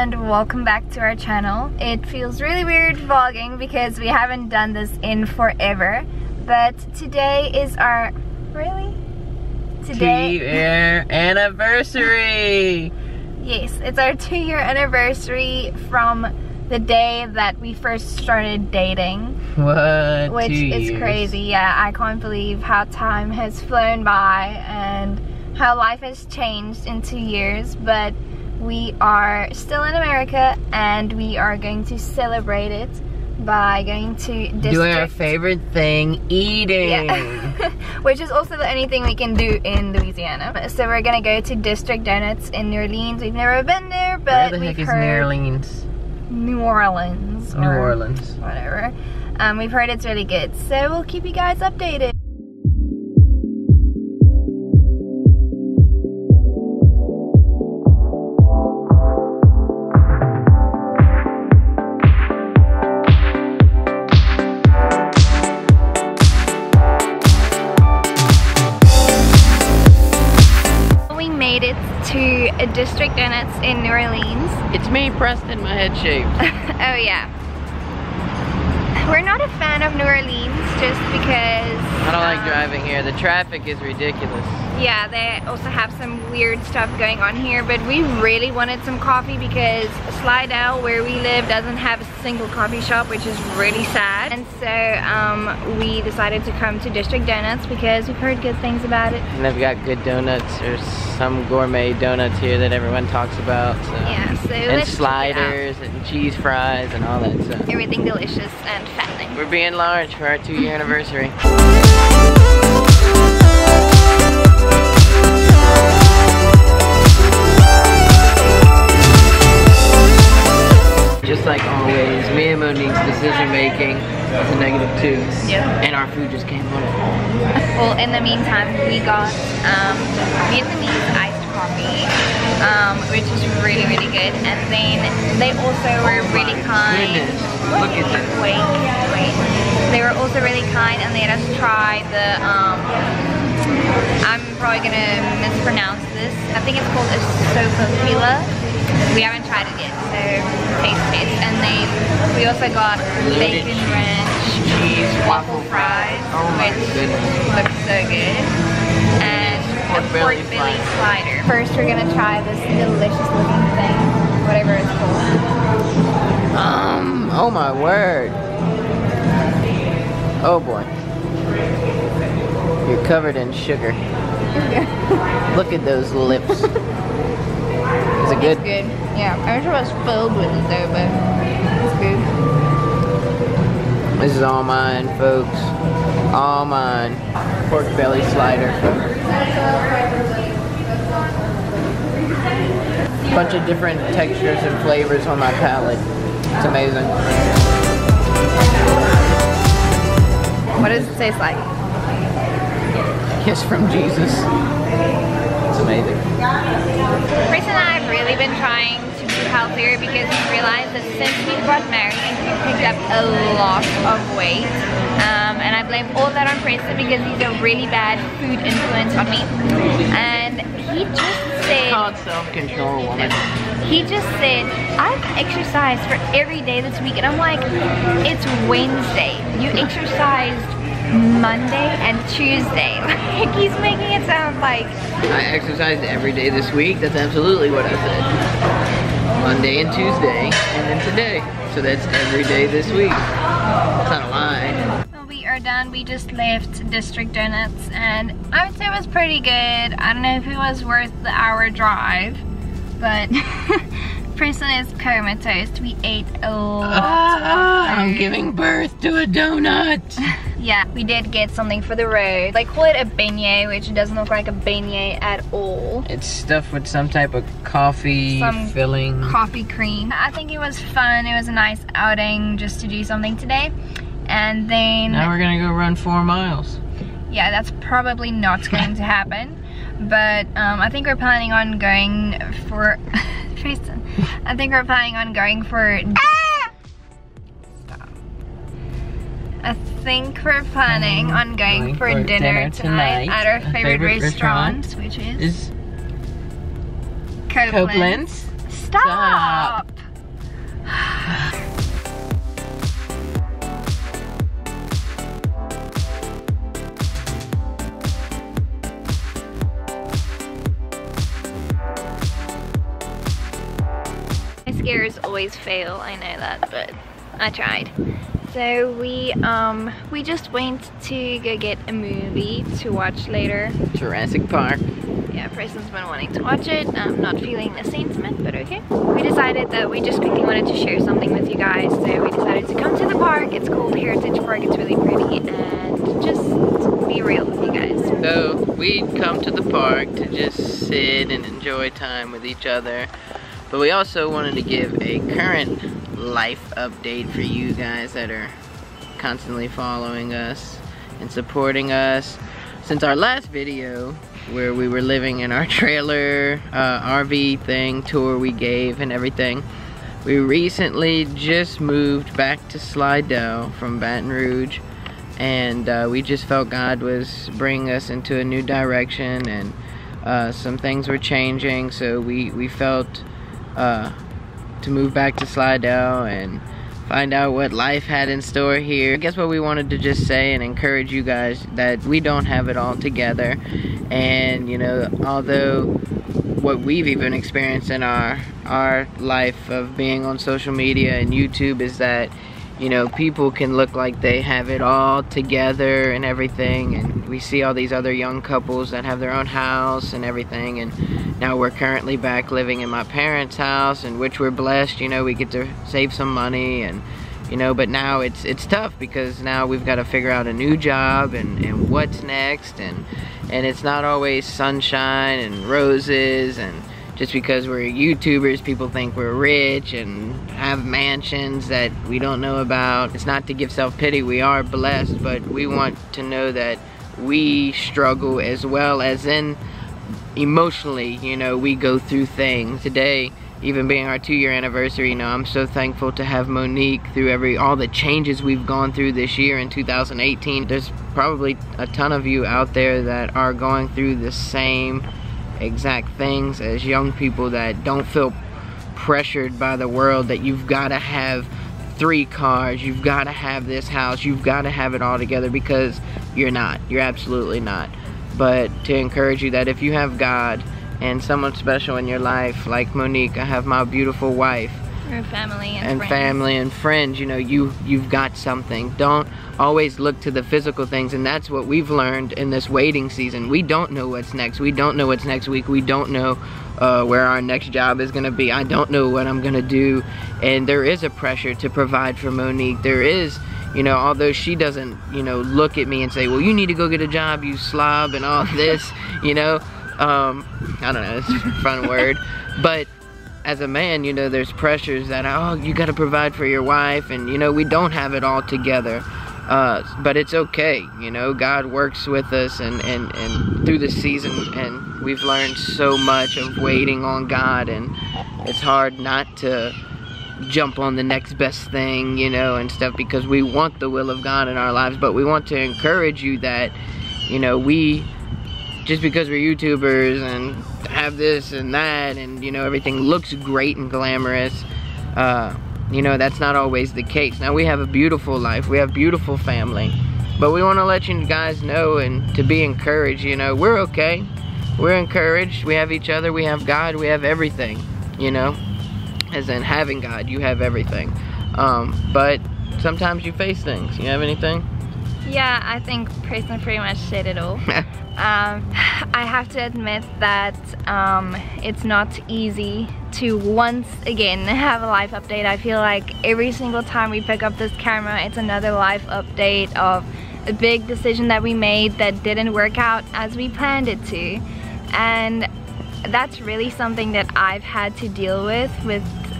and welcome back to our channel. It feels really weird vlogging because we haven't done this in forever, but today is our 2-year anniversary. Yes, it's our 2-year anniversary from the day that we first started dating. What? Which 2 is years. crazy. Yeah, I can't believe how time has flown by and how life has changed in 2 years, but we are still in America and we are going to celebrate it by going to Doing our favorite thing, eating. Yeah. Which is also the only thing we can do in Louisiana. So we're gonna go to District Donuts in New Orleans. We've never been there, but Where the heck we've is heard New Orleans? New Orleans. New Orleans. Whatever. We've heard it's really good, so we'll keep you guys updated. To a District Donuts in New Orleans. It's me, Preston, my head shaved. Oh yeah. We're not a fan of New Orleans just because I don't like driving here. The traffic is ridiculous. Yeah, they also have some weird stuff going on here, but we really wanted some coffee because Slidell, where we live, doesn't have a single coffee shop, which is really sad. And so we decided to come to District Donuts because we've heard good things about it. And they've got good donuts. There's some gourmet donuts here that everyone talks about. So. Yeah, so and let's sliders and cheese fries and all that stuff. Everything delicious and fattening. We're being large for our 2-year anniversary. Just like always, me and Monique's decision making is a -2. Yep. And our food just came on it. Well, in the meantime, we got Vietnamese iced coffee, which is really, really good. And then they also were really kind. Goodness, look at this. Wait. They were also really kind and they let us try the, I'm probably gonna mispronounce this. I think it's called a sopapilla. We haven't tried it yet, so taste. And then we also got bacon ranch cheese waffle fries, which looks so good, and a pork belly slider. First, we're gonna try this delicious looking thing, whatever it's called. Oh my word. Oh boy. You're covered in sugar. Look at those lips. Is it good? It's good. Yeah, I wish it was filled with it though, but it's good. This is all mine, folks. All mine. Pork belly slider. Bunch of different textures and flavors on my palate. It's amazing. What does it taste like? Kiss from Jesus. It's amazing. Chris and I have really been trying to be healthier because we realized that since we got married, we picked up a lot of weight. And I blame all that on Preston because he's a really bad food influence on me. And he just said... Called self-control, woman. He just said, I've exercised for every day this week. And I'm like, it's Wednesday. You exercised Monday and Tuesday. Like, he's making it sound like... I exercised every day this week. That's absolutely what I said. Monday and Tuesday, and then today. So that's every day this week. That's not a lie. Well, we are done. We just left District Donuts, and I would say it was pretty good. I don't know if it was worth the hour drive, but Preston is comatose. We ate a lot of food. I'm giving birth to a donut. Yeah, we did get something for the road. They call it a beignet, which doesn't look like a beignet at all. It's stuffed with some type of coffee filling. Coffee cream. I think it was fun. It was a nice outing just to do something today. And then... Now we're gonna go run 4 miles. Yeah, that's probably not going to happen. But I think we're planning on going for... Tristan. I think we're planning on going for... Stop. I think we're planning on going for dinner tonight at our favorite restaurant, which is... Copeland's. Stop! My scares always fail, I know that, but I tried. So we just went to go get a movie to watch later. Jurassic Park. Yeah, Preston's been wanting to watch it. I'm not feeling the sentiment, but okay. We decided that we just quickly wanted to share something with you guys, so we decided to come to the park. It's called Heritage Park. It's really pretty, and just be real with you guys. So we'd come to the park to just sit and enjoy time with each other, but we also wanted to give a current life update for you guys that are constantly following us and supporting us. Since our last video, where we were living in our trailer RV thing tour we gave and everything, we recently just moved back to Slidell from Baton Rouge, and we just felt God was bringing us into a new direction, and some things were changing, so we felt to move back to Slidell and find out what life had in store here. I guess what we wanted to just say and encourage you guys that we don't have it all together, and you know, although what we've even experienced in our life of being on social media and YouTube is that, you know, people can look like they have it all together and everything, and we see all these other young couples that have their own house and everything, and now we're currently back living in my parents' house, and which we're blessed, you know, we get to save some money, and you know, but now it's tough because now we've got to figure out a new job and what's next, and it's not always sunshine and roses, and just because we're YouTubers, people think we're rich and have mansions that we don't know about. It's not to give self-pity, we are blessed, but we want to know that we struggle as well as in emotionally, you know, we go through things. Today, even being our 2-year anniversary, you know, I'm so thankful to have Monique through all the changes we've gone through this year in 2018. There's probably a ton of you out there that are going through the same exact things as young people that don't feel pressured by the world that you've got to have 3 cars, you've got to have this house, you've got to have it all together, because you're not. You're absolutely not. But to encourage you that if you have God and someone special in your life, like Monique, I have my beautiful wife, Or family and family and friends, you know, you've got something. Don't always look to the physical things, and that's what we've learned in this waiting season. We don't know what's next. We don't know what's next week. We don't know where our next job is gonna be. I don't know what I'm gonna do, and there is a pressure to provide for Monique. There is, you know, although she doesn't, you know, look at me and say, well, you need to go get a job, you slob, and all this, you know, I don't know, it's a fun word, but as a man, you know, there's pressures that, oh, you gotta provide for your wife, and you know, we don't have it all together, but it's okay, you know, God works with us and through the season, and we've learned so much of waiting on God, and it's hard not to jump on the next best thing, you know, and stuff, because we want the will of God in our lives. But we want to encourage you that, you know, just because we're YouTubers and have this and that, and you know, everything looks great and glamorous, you know, that's not always the case. Now, we have a beautiful life, we have beautiful family, but we want to let you guys know and to be encouraged. You know, we're okay, we're encouraged, we have each other, we have God, we have everything, you know, as in having God, you have everything, but sometimes you face things. You have anything? Yeah, I think Preston pretty much said it all. I have to admit that it's not easy to once again have a life update. I feel like every single time we pick up this camera, it's another life update of a big decision that we made that didn't work out as we planned it to. And that's really something that I've had to deal with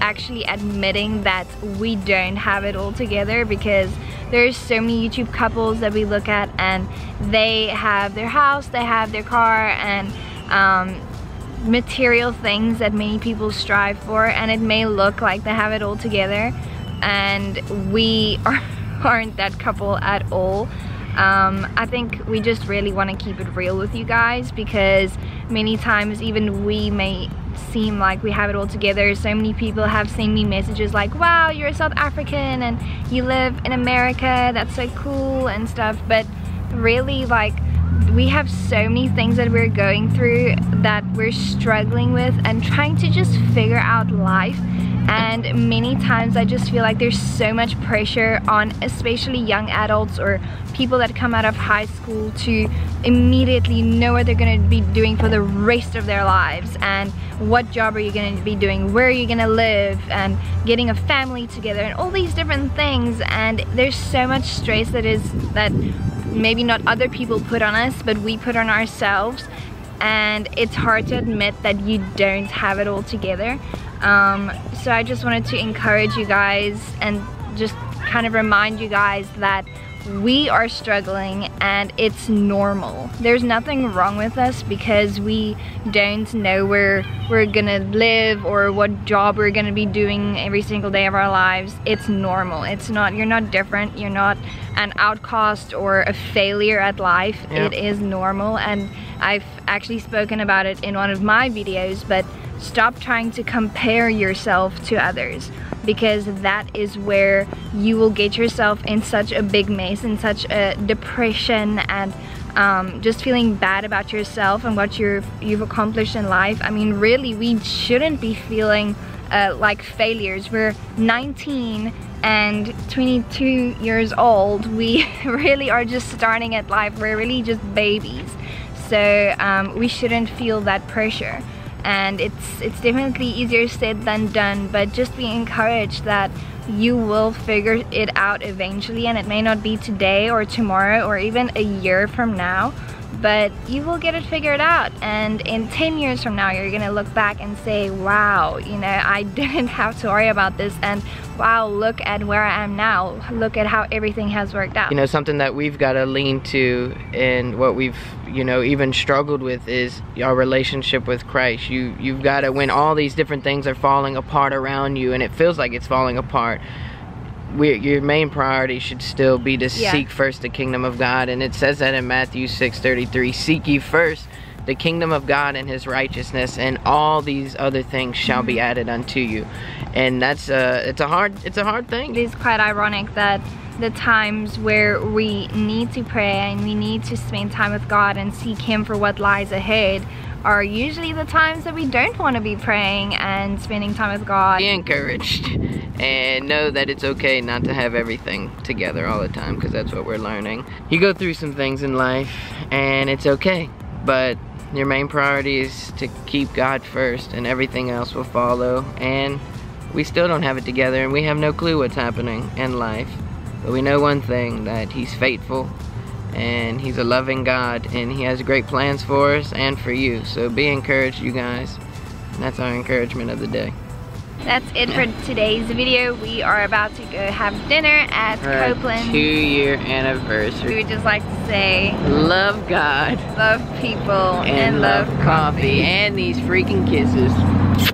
actually admitting that we don't have it all together, because there's so many YouTube couples that we look at and they have their house, they have their car, and material things that many people strive for, and it may look like they have it all together, and we aren't that couple at all. I think we just really want to keep it real with you guys, because many times even we may seem like we have it all together. So many people have sent me messages like, wow, you're a South African and you live in America, that's so cool and stuff, but really, like, we have so many things that we're going through that we're struggling with and trying to just figure out life. And many times I just feel like there's so much pressure on especially young adults or people that come out of high school to immediately know what they're going to be doing for the rest of their lives, and what job are you going to be doing, where are you going to live, and getting a family together, and all these different things. And there's so much stress that maybe not other people put on us, but we put on ourselves, and it's hard to admit that you don't have it all together. So I just wanted to encourage you guys and just kind of remind you guys that we are struggling and it's normal. There's nothing wrong with us because we don't know where we're gonna live or what job we're gonna be doing every single day of our lives. It's normal. It's not, you're not different, you're not an outcast or a failure at life. Yeah. It is normal, and I've actually spoken about it in one of my videos, but stop trying to compare yourself to others, because that is where you will get yourself in such a big mess, in such a depression, and just feeling bad about yourself and what you've accomplished in life. I mean, really, we shouldn't be feeling like failures. We're 19 and 22 years old. We really are just starting at life. We're really just babies. So we shouldn't feel that pressure. And it's definitely easier said than done, but just be encouraged that you will figure it out eventually, and it may not be today or tomorrow or even a year from now, but you will get it figured out. And in 10 years from now, you're gonna look back and say, wow, you know, I didn't have to worry about this, and wow, look at where I am now. Look at how everything has worked out. You know, something that we've got to lean to, and what we've, you know, even struggled with, is our relationship with Christ. You've got to, when all these different things are falling apart around you and it feels like it's falling apart, your main priority should still be to seek first the kingdom of God. And it says that in Matthew 6:33, seek ye first the kingdom of God and his righteousness, and all these other things shall be added unto you. And that's it's a hard thing. It is quite ironic that the times where we need to pray and we need to spend time with God and seek him for what lies ahead are usually the times that we don't want to be praying and spending time with God. Be encouraged and know that it's okay not to have everything together all the time, because that's what we're learning. You go through some things in life and it's okay, but your main priority is to keep God first, and everything else will follow. And we still don't have it together, and we have no clue what's happening in life, but we know one thing, that he's faithful and he's a loving God, and he has great plans for us and for you. So be encouraged, you guys. And that's our encouragement of the day. That's it for today's video. We are about to go have dinner at Copeland's 2-year anniversary. We would just like to say, love God, love people, and love coffee, and these freaking kisses.